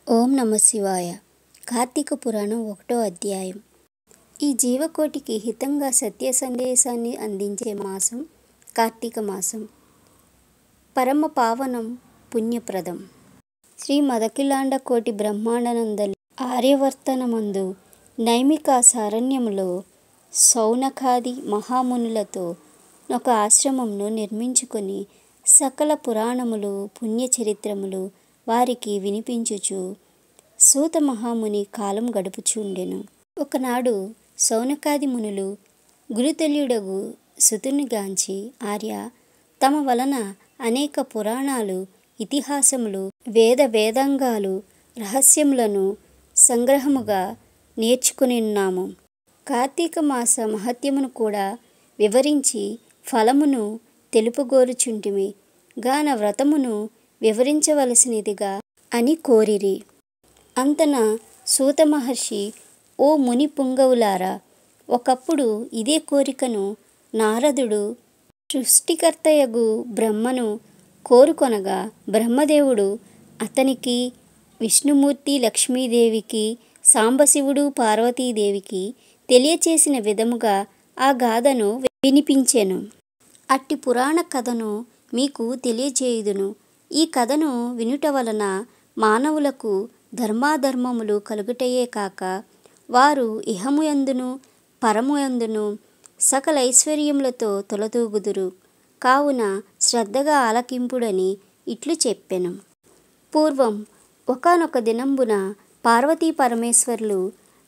ఓం నమ శివాయ. కార్తీక పురాణం 1వ అధ్యాయం. ఈ జీవకోటికి హితంగా సత్య సందేశాన్ని అందించే మాసం కార్తీక మాసం. పరమ పావనం, పుణ్యప్రదం. శ్రీ మదకిలాండ కోటి బ్రహ్మాండనందలి ఆర్యవర్తనమందు నైమిక సారణ్యములో సౌనకాది మహామునులతో ఒక ఆశ్రమంను నిర్మించుకొని సకల పురాణములు పుణ్యచరిత్రములు వారికి వినిపించుచు సూత మహాముని కాలం గడుపుచుండెను. ఒకనాడు సౌనకాది మునులు గురుతుల్యుడగు సుతునిగాంచి, ఆర్య, తమ వలన అనేక పురాణాలు, ఇతిహాసములు, వేదాంగాలు, రహస్యములను సంగ్రహముగా నేర్చుకునిన్నాము. కార్తీక మాస మహత్యమును కూడా వివరించి ఫలమును తెలుపగోరుచుంటిమి గాన వ్రతమును వివరించవలసినదిగా అని కోరిరి. అంతన సూత మహర్షి, ఓ ముని పుంగవులారా, ఒకప్పుడు ఇదే కోరికను నారదుడు సృష్టికర్తయగు బ్రహ్మను కోరుకొనగా, బ్రహ్మదేవుడు అతనికి, విష్ణుమూర్తి లక్ష్మీదేవికి, సాంబశివుడు పార్వతీదేవికి తెలియచేసిన విధముగా ఆ గాథను వినిపించెను. అట్టి పురాణ కథను మీకు తెలియజేయుదును. ఈ కథను వినుట వలన మానవులకు ధర్మాధర్మములు కలుగుటయే కాక, వారు ఇహముయందును పరముయందును సకల ఐశ్వర్యములతో తొలతూగుదురు. కావున శ్రద్ధగా ఆలకింపుడని ఇట్లు చెప్పెను. పూర్వం ఒకానొక దినంబున పార్వతీ పరమేశ్వరులు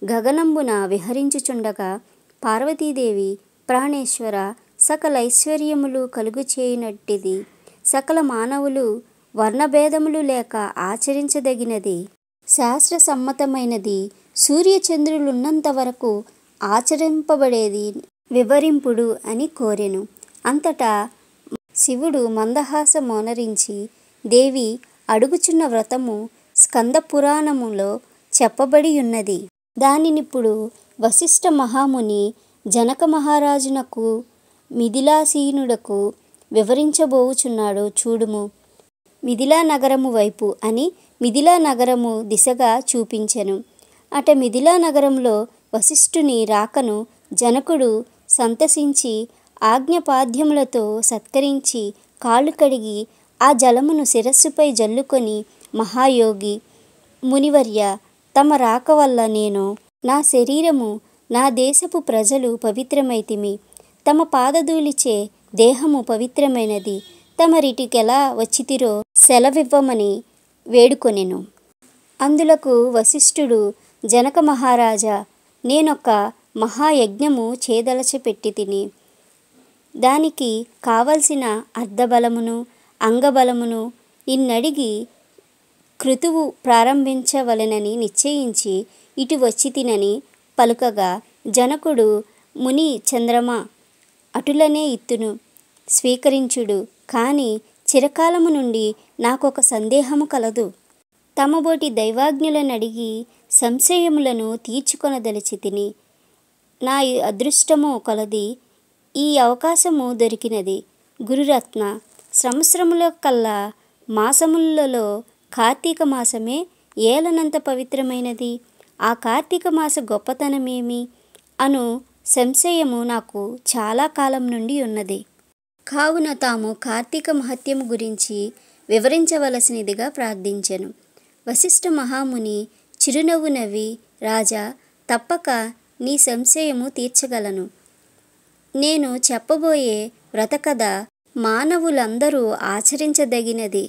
గగనంబున విహరించుచుండగా, పార్వతీదేవి, ప్రాణేశ్వర, సకల ఐశ్వర్యములు కలుగుచేయునట్టిది సకల మానవులు వర్ణభేదములు లేక ఆచరించదగినది, శాస్త్ర సమ్మతమైనది, సూర్యచంద్రులున్నంత వరకు ఆచరింపబడేది వివరింపుడు అని కోరెను. అంతటా శివుడు మందహాసమొనరించి, దేవి అడుగుచున్న వ్రతము స్కంద పురాణములో చెప్పబడియున్నది. దానినిప్పుడు వశిష్ఠ మహాముని జనక మహారాజునకు మిథిలాసీనుడకు వివరించబోవుచున్నాడు చూడుము. మిథిలా నగరము వైపు అని మిథిలా నగరము దిశగా చూపించెను. అట మిథిలా నగరంలో వశిష్ఠుని రాకను జనకుడు సంతసించి ఆజ్ఞపాద్యములతో సత్కరించి కాళ్ళు కడిగి ఆ జలమును శిరస్సుపై జల్లుకొని, మహాయోగి, మునివర్య, తమ రాక వల్ల నేను, నా శరీరము, నా దేశపు ప్రజలు పవిత్రమైతిమి. తమ పాదధూళిచే దేహము పవిత్రమైనది. తమరిటికెలా వచ్చితిరో సెలవివ్వమని వేడుకొనెను. అందులకు వశిష్ఠుడు, జనక మహారాజా, నేనొక మహాయజ్ఞము చేదలచిపెట్టితిని. దానికి కావలసిన అర్ధబలమును అంగబలమును నిన్నడిగి క్రతువు ప్రారంభించవలెనని నిశ్చయించి ఇటు వచ్చితినని పలుకగా, జనకుడు, ముని చంద్రమా, అటులనే ఇత్తును, స్వీకరించుడు. కాని చిరకాలము నుండి నాకొక సందేహము కలదు. తమబోటి దైవాజ్ఞులనడిగి సంశయములను తీర్చుకొనదలచితిని. నా అదృష్టము కొలది ఈ అవకాశము దొరికినది. గురురత్న, సంవత్సరముల కల్లా మాసములలో కార్తీక మాసమే ఏలనంత పవిత్రమైనది. ఆ కార్తీక మాస గొప్పతనమేమి అను సంశయము నాకు చాలా కాలం నుండి ఉన్నది. కావున తాము కార్తీక మహత్యము గురించి వివరించవలసినదిగా ప్రార్థించెను. వశిష్ఠ మహాముని చిరునవ్వు నవ్వి, రాజా, తప్పక నీ సంశయము తీర్చగలను. నేను చెప్పబోయే వ్రతకథ మానవులందరూ ఆచరించదగినది,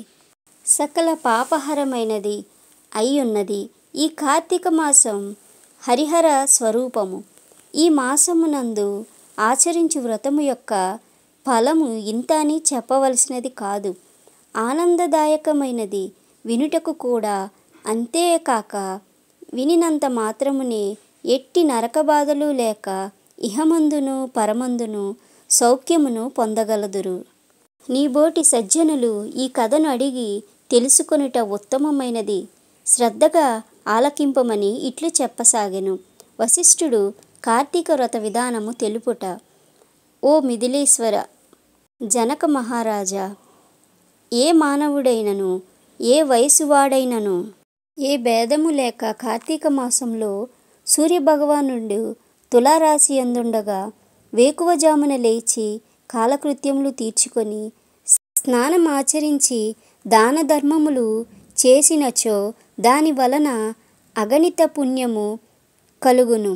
సకల పాపహరమైనది అయ్యున్నది. ఈ కార్తీక మాసం హరిహర స్వరూపము. ఈ మాసమునందు ఆచరించు వ్రతము యొక్క ఫలము ఇంత అని చెప్పవలసినది కాదు. ఆనందదాయకమైనది, వినుటకు కూడా. అంతేకాక వినినంత మాత్రమునే ఎట్టి నరకబాధలు లేక ఇహమందును పరమందును సౌఖ్యమును పొందగలదురు. నీబోటి సజ్జనులు ఈ కథను అడిగి తెలుసుకొనుట ఉత్తమమైనది. శ్రద్ధగా ఆలకింపమని ఇట్లు చెప్పసాగెను. వశిష్ఠుడు కార్తీక వ్రత విధానము తెలుపుట. ఓ మిథిలేశ్వర, జనక మహారాజా, ఏ మానవుడైనను ఏ వయసువాడైనను ఏ భేదము లేక కార్తీక మాసంలో సూర్యభగవానుడు తులారాశి యందుండగా వేకువజామున లేచి కాలకృత్యములు తీర్చుకొని స్నానమాచరించి దాన ధర్మములు చేసినచో దాని వలన అగణిత పుణ్యము కలుగును.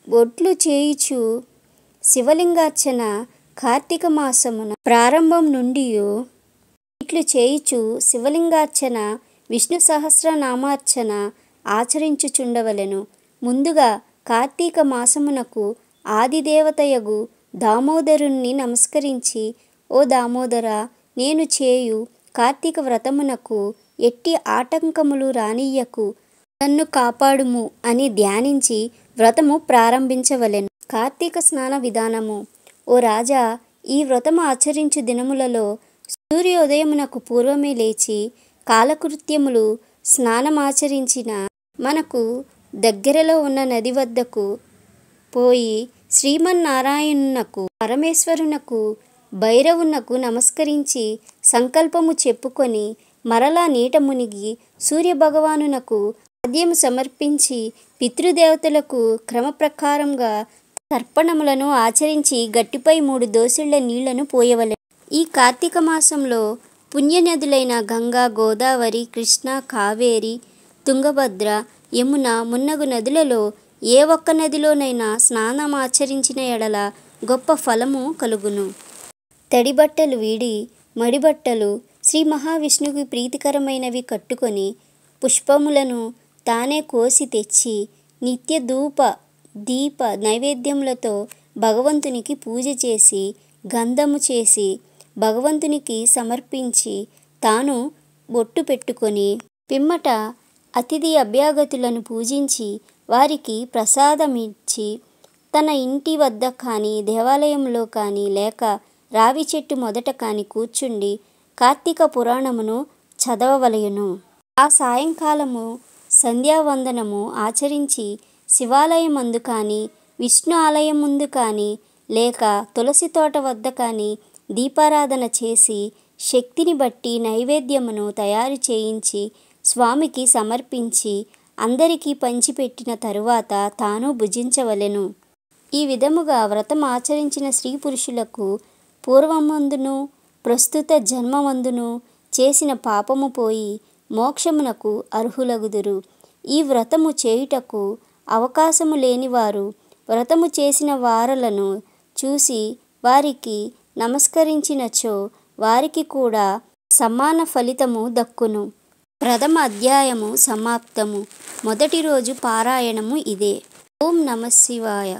బొట్లు చేయుచు శివలింగార్చన కార్తీక మాసమున ప్రారంభం నుండి ఇట్లు చేయుచు శివలింగార్చన విష్ణు సహస్రనామార్చన ఆచరించుచుండవలెను. ముందుగా కార్తీక మాసమునకు ఆదిదేవతయగు దామోదరుణ్ణి నమస్కరించి, ఓ దామోదర, నేను చేయు కార్తీక వ్రతమునకు ఎట్టి ఆటంకములు రానియ్యకు, నన్ను కాపాడుము అని ధ్యానించి వ్రతము ప్రారంభించవలెను. కార్తీక స్నాన విధానము. ఓ రాజా, ఈ వ్రతము ఆచరించు దినములలో సూర్యోదయమునకు పూర్వమే లేచి కాలకృత్యములు స్నానమాచరించిన మనకు దగ్గరలో ఉన్న నది వద్దకు పోయి శ్రీమన్నారాయణునకు, పరమేశ్వరునకు, భైరవునకు నమస్కరించి సంకల్పము చెప్పుకొని మరలా నీట మునిగి సూర్యభగవానునకు ఆద్యము సమర్పించి పితృదేవతలకు క్రమప్రకారంగా తర్పణములను ఆచరించి గట్టిపై 3 దోసిళ్ల నీళ్లను పోయవలెను. ఈ కార్తీక మాసంలో పుణ్యనదులైన గంగా, గోదావరి, కృష్ణ, కావేరి, తుంగభద్ర, యమున మున్నగు నదులలో ఏ ఒక్క నదిలోనైనా స్నానమాచరించిన ఎడల గొప్ప ఫలము కలుగును. తడిబట్టలు వీడి మడిబట్టలు శ్రీ మహావిష్ణువుకి ప్రీతికరమైనవి కట్టుకొని పుష్పములను తానే కోసి తెచ్చి నిత్య ధూప దీప నైవేద్యములతో భగవంతునికి పూజ చేసి గంధము చేసి భగవంతునికి సమర్పించి తాను బొట్టు పెట్టుకొని పిమ్మట అతిథి అభ్యాగతులను పూజించి వారికి ప్రసాదమిచ్చి తన ఇంటి వద్ద కానీ దేవాలయంలో కానీ లేక రావి చెట్టు మొదట కానీ కూర్చుండి కార్తీక పురాణమును చదవవలెను. ఆ సాయంకాలము సంధ్యావందనము ఆచరించి శివాలయమందు కానీ విష్ణు ఆలయం ముందు కానీ లేక తులసి తోట వద్ద కానీ దీపారాధన చేసి శక్తిని బట్టి నైవేద్యమును తయారు చేయించి స్వామికి సమర్పించి అందరికీ పంచిపెట్టిన తరువాత తాను భుజించవలెను. ఈ విధముగా వ్రతం ఆచరించిన స్త్రీ పురుషులకు పూర్వమందును ప్రస్తుత జన్మమందును చేసిన పాపము పోయి మోక్షమునకు అర్హులగుదురు. ఈ వ్రతము చేయుటకు అవకాశము లేనివారు వ్రతము చేసిన వారలను చూసి వారికి నమస్కరించినచో వారికి కూడా సమాన ఫలితము దక్కును. ప్రథమ అధ్యాయము సమాప్తము. మొదటి రోజు పారాయణము ఇదే. ఓం నమః శివాయ.